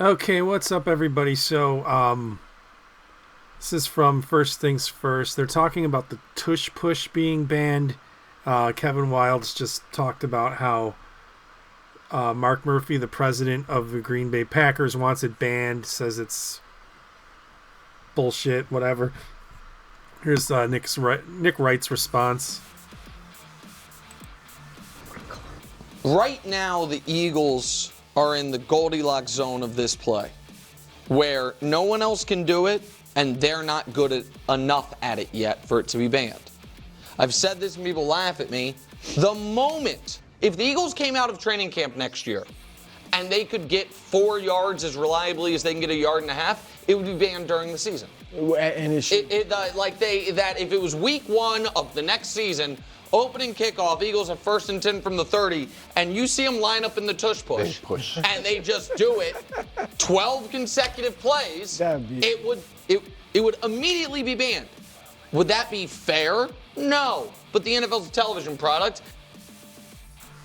Okay, what's up, everybody? This is from First Things First. They're talking about the Tush Push being banned. Kevin Wildes just talked about how Mark Murphy, the president of the Green Bay Packers, wants it banned, says it's bullshit, whatever. Here's Nick Wright's response. Right now, the Eagles are in the Goldilocks zone of this play, where no one else can do it, and they're not good enough at it yet for it to be banned. I've said this and people laugh at me. The moment, if the Eagles came out of training camp next year, and they could get 4 yards as reliably as they can get 1.5 yards, it would be banned during the season. And if it was week 1 of the next season, opening kickoff, Eagles have 1st and 10 from the 30, and you see them line up in the tush push. And they just do it 12 consecutive plays, it would immediately be banned. Would that be fair? No. But the NFL's a television product.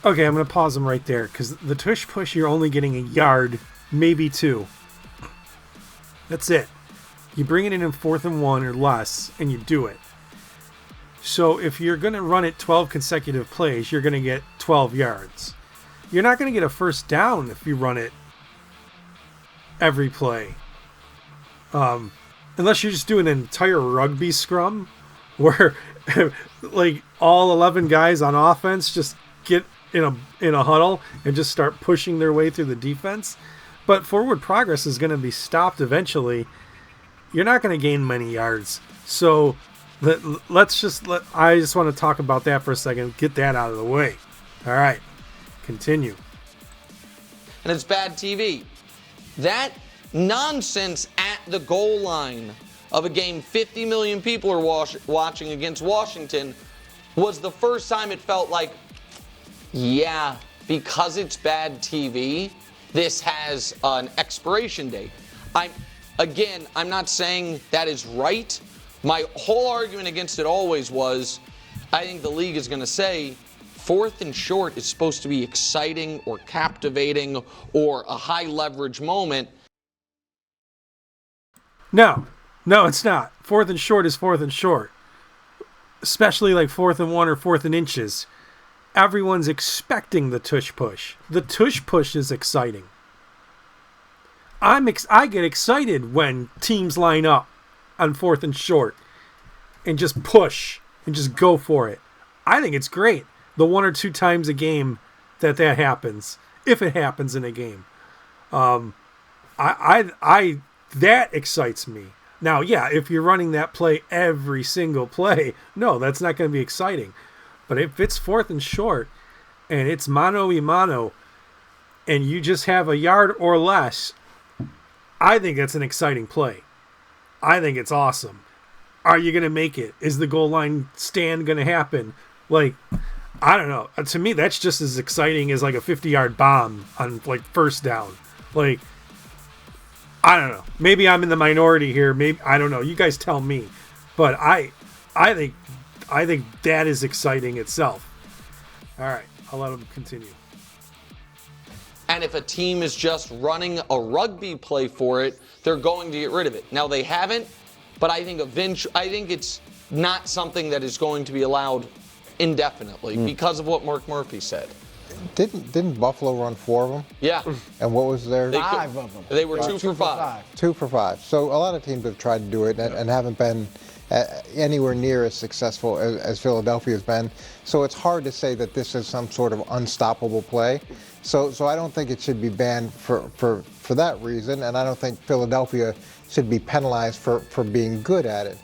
Okay, I'm going to pause them right there, because the tush push, you're only getting 1 yard, maybe 2. That's it. You bring it in 4th and 1 or less, and you do it. So if you're going to run it 12 consecutive plays, you're going to get 12 yards. You're not going to get a first down if you run it every play. Unless you're just doing an entire rugby scrum where like all 11 guys on offense just get in a huddle and just start pushing their way through the defense. But forward progress is going to be stopped eventually. You're not going to gain many yards. So I just want to talk about that for a second. Get that out of the way. All right, continue. And it's bad TV. That nonsense at the goal line of a game 50 million people are watching against Washington was the first time it felt like, yeah, because it's bad TV, this has an expiration date. I'm not saying that is right. My whole argument against it always was, I think the league is going to say 4th and short is supposed to be exciting or captivating or a high leverage moment. No, it's not. 4th and short is 4th and short. Especially like 4th and 1 or 4th and inches. Everyone's expecting the tush push. The tush push is exciting. I get excited when teams line up on 4th and short and just push and just go for it. I think it's great. The 1 or 2 times a game that happens, if it happens in a game, that excites me. Now, yeah, if you're running that play every single play, no, that's not going to be exciting. But if it's 4th and short and it's mano a mano and you just have 1 yard or less, I think that's an exciting play. I think it's awesome. Are you going to make it? Is the goal line stand going to happen? Like, I don't know. To me, that's just as exciting as like a 50-yard bomb on like first down. Like, I don't know. Maybe I'm in the minority here. Maybe I don't know. You guys tell me. But I think that is exciting itself. All right, I'll let them continue. And if a team is just running a rugby play for it, they're going to get rid of it. Now, they haven't, but I think it's not something that is going to be allowed indefinitely because of what Mark Murphy said. Didn't Buffalo run 4 of them? Yeah. And what was their 5 of them? They were 2 for 5. 2 for 5. So a lot of teams have tried to do it and haven't been anywhere near as successful as Philadelphia has been. So it's hard to say that this is some sort of unstoppable play. So I don't think it should be banned for that reason, and I don't think Philadelphia should be penalized for being good at it.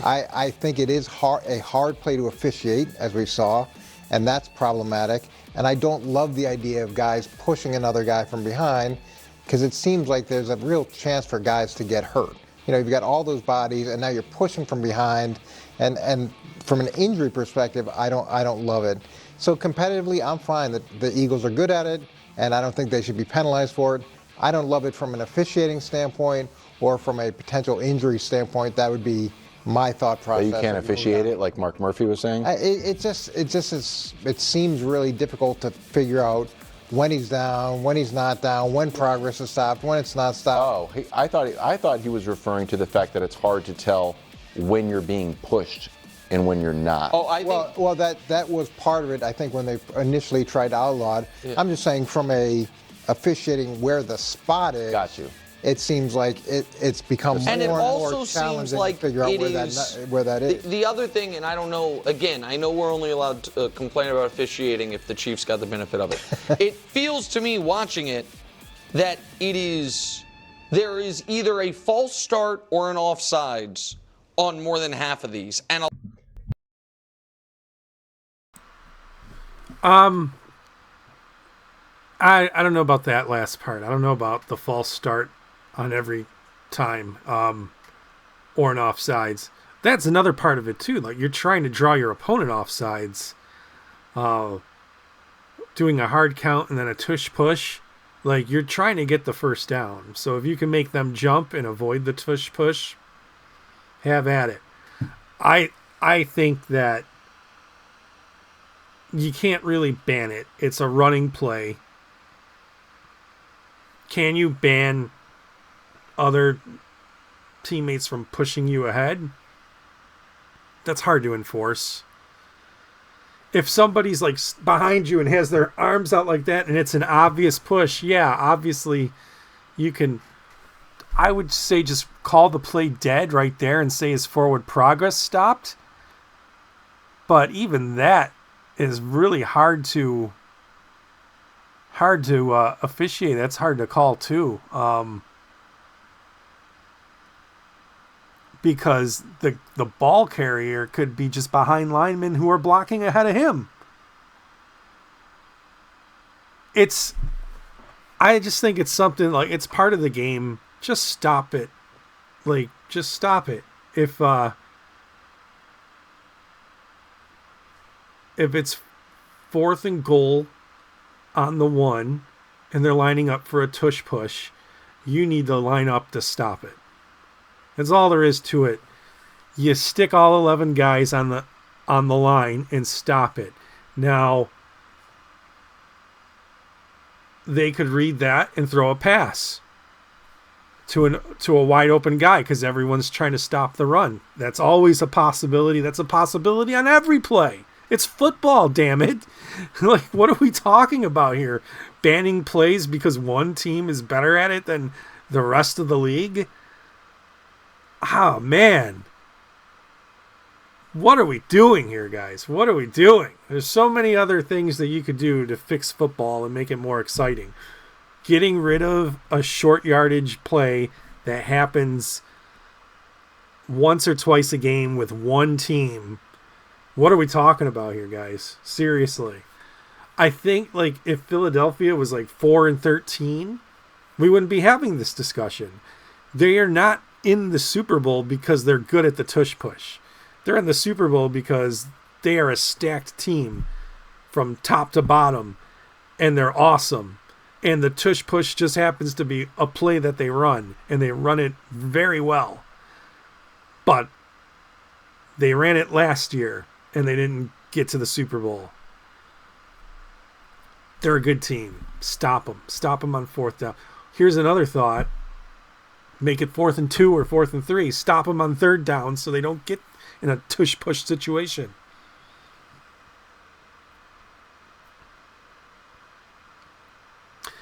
I think it is a hard play to officiate, as we saw, and that's problematic. And I don't love the idea of guys pushing another guy from behind, because it seems like there's a real chance for guys to get hurt. You know, you've got all those bodies, and now you're pushing from behind, and from an injury perspective, I don't love it. So competitively, I'm fine that the Eagles are good at it, and I don't think they should be penalized for it. I don't love it from an officiating standpoint or from a potential injury standpoint. That would be my thought process. But you can't officiate it like Mark Murphy was saying? It seems really difficult to figure out when he's down, when he's not down, when progress is stopped, when it's not stopped. Oh, I thought he was referring to the fact that it's hard to tell when you're being pushed and when you're not. Oh, I think. Well, that was part of it. I think when they initially tried to outlaw it. Yeah. I'm just saying from a officiating where the spot is. Got you. It seems like it's become more And and it more also challenging seems like to figure out it where that is. The other thing, and I don't know, again, I know we're only allowed to complain about officiating if the Chiefs got the benefit of it. It feels to me, watching it, that there is either a false start or an offsides on more than half of these. And I don't know about that last part. I don't know about the false start on every time or an offsides. That's another part of it too. Like, you're trying to draw your opponent offsides, doing a hard count and then a tush push. Like, you're trying to get the first down. So if you can make them jump and avoid the tush push, have at it. I think that you can't really ban it. It's a running play. Can you ban other teammates from pushing you ahead? That's hard to enforce. If somebody's like behind you and has their arms out like that and it's an obvious push, yeah, obviously you can. I would say just call the play dead right there and say his forward progress stopped. But even that is really hard to officiate. That's hard to call too, because the ball carrier could be just behind linemen who are blocking ahead of him. I just think it's something like, it's part of the game. Just stop it. Like, just stop it. If it's 4th and goal on the 1 and they're lining up for a tush push, you need to line up to stop it. That's all there is to it. You stick all 11 guys on the line and stop it. Now, they could read that and throw a pass to a wide open guy because everyone's trying to stop the run. That's always a possibility. That's a possibility on every play. It's football, damn it. Like, what are we talking about here? Banning plays because one team is better at it than the rest of the league? Oh, man. What are we doing here, guys? What are we doing? There's so many other things that you could do to fix football and make it more exciting. Getting rid of a short yardage play that happens once or twice a game with one team. What are we talking about here, guys? Seriously. I think, like, if Philadelphia was like 4-13, we wouldn't be having this discussion. They are not in the Super Bowl because they're good at the tush push. They're in the Super Bowl because they are a stacked team from top to bottom, and they're awesome. And the tush push just happens to be a play that they run, and they run it very well. But they ran it last year, and they didn't get to the Super Bowl. They're a good team. Stop them. Stop them on 4th down. Here's another thought. Make it 4th and 2 or 4th and 3. Stop them on 3rd down so they don't get in a tush push situation.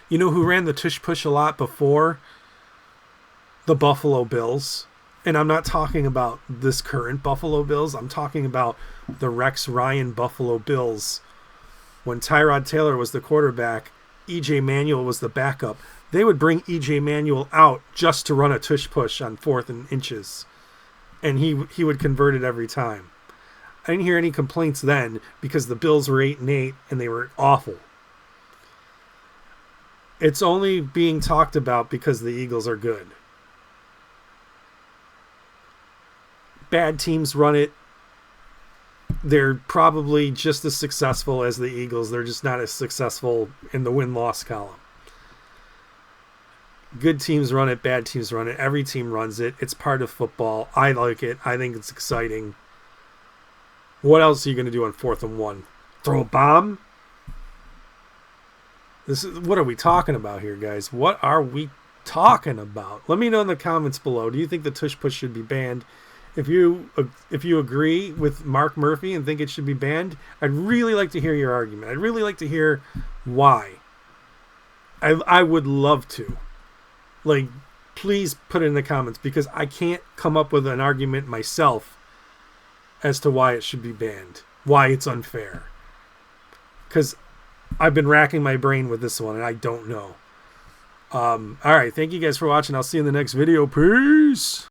You know who ran the tush push a lot before? The Buffalo Bills. And I'm not talking about this current Buffalo Bills. I'm talking about the Rex Ryan Buffalo Bills. When Tyrod Taylor was the quarterback, E.J. Manuel was the backup. They would bring E.J. Manuel out just to run a tush push on 4th and inches. And he would convert it every time. I didn't hear any complaints then because the Bills were 8-8 and they were awful. It's only being talked about because the Eagles are good. Bad teams run it. They're probably just as successful as the Eagles. They're just not as successful in the win-loss column. Good teams run it. Bad teams run it. Every team runs it. It's part of football. I like it. I think it's exciting. What else are you going to do on 4th and 1? Throw a bomb? What are we talking about here, guys? What are we talking about? Let me know in the comments below. Do you think the Tush Push should be banned? If you agree with Mark Murphy and think it should be banned, I'd really like to hear your argument. I'd really like to hear why. I would love to. Like, please put it in the comments, because I can't come up with an argument myself as to why it should be banned, why it's unfair. Because I've been racking my brain with this one and I don't know. All right, thank you guys for watching. I'll see you in the next video. Peace.